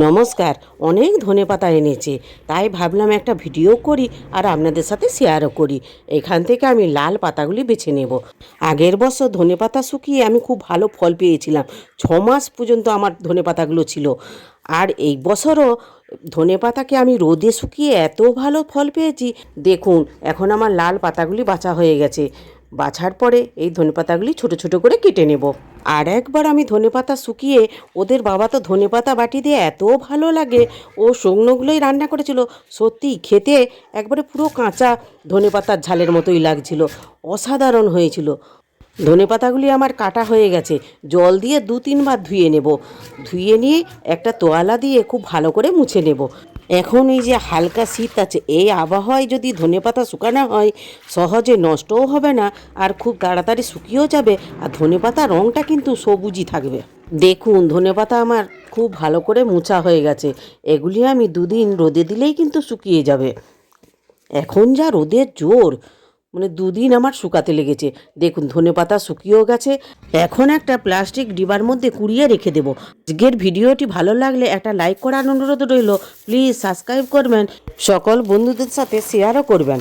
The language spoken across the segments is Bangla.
নমস্কার। অনেক ধনেপাতা এনেছে, তাই ভাবলাম একটা ভিডিও করি আর আপনাদের সাথে শেয়ারও করি। এখান থেকে আমি লাল পাতাগুলি বেছে নেব। আগের বছর ধনেপাতা শুকিয়ে আমি খুব ভালো ফল পেয়েছিলাম, 6 মাস পর্যন্ত আমার ধনেপাতাগুলো ছিল। আর এই বছরও ধনেপাতাকে আমি রোদে শুকিয়ে এত ভালো ফল পেয়েছি। দেখুন, এখন আমার লাল পাতাগুলি বাছা হয়ে গেছে। বাছার পরে এই ধনেপাতাগুলি ছোট ছোট করে কেটে নেব। আর একবার আমি ধনেপাতা শুকিয়ে, ওদের বাবা তো ধনেপাতা বাটি দিয়ে এত ভালো লাগে, ও শুকনোগুলোই রান্না করেছিল। সত্যি খেতে একবারে পুরো কাঁচা ধনেপাতার ঝালের মতোই লাগছিল, অসাধারণ হয়েছিল। ধনেপাতাগুলি আমার কাটা হয়ে গেছে, জল দিয়ে 2-3 বার ধুয়ে নেব। ধুয়ে নিয়ে একটা তোয়ালা দিয়ে খুব ভালো করে মুছে নেব। এখন এই যে হালকা শীত আছে, এই আবহাওয়ায় যদি ধনেপাতা শুকানো হয়, সহজে নষ্টও হবে না আর খুব তাড়াতাড়ি শুকিয়েও যাবে। আর ধনেপাতা রঙটা কিন্তু সবুজই থাকবে। দেখুন, ধনেপাতা আমার খুব ভালো করে মোছা হয়ে গেছে। এগুলি আমি 2 দিন রোদে দিলেই কিন্তু শুকিয়ে যাবে। এখন যা রোদের জোর, মানে 2 দিন আমার শুকাতে লেগেছে। দেখুন, ধনেপাতা শুকিয়েও গেছে। এখন একটা প্লাস্টিক ডিবার মধ্যে কুড়িয়ে রেখে দেব। আজকের ভিডিওটি ভালো লাগলে একটা লাইক করার অনুরোধ রইল। প্লিজ সাবস্ক্রাইব করবেন, সকল বন্ধুদের সাথে শেয়ারও করবেন।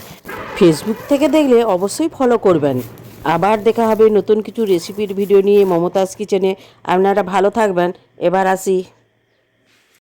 ফেসবুক থেকে দেখলে অবশ্যই ফলো করবেন। আবার দেখা হবে নতুন কিছু রেসিপির ভিডিও নিয়ে মমতাজ কিচেনে। আপনারা ভালো থাকবেন। এবার আসি।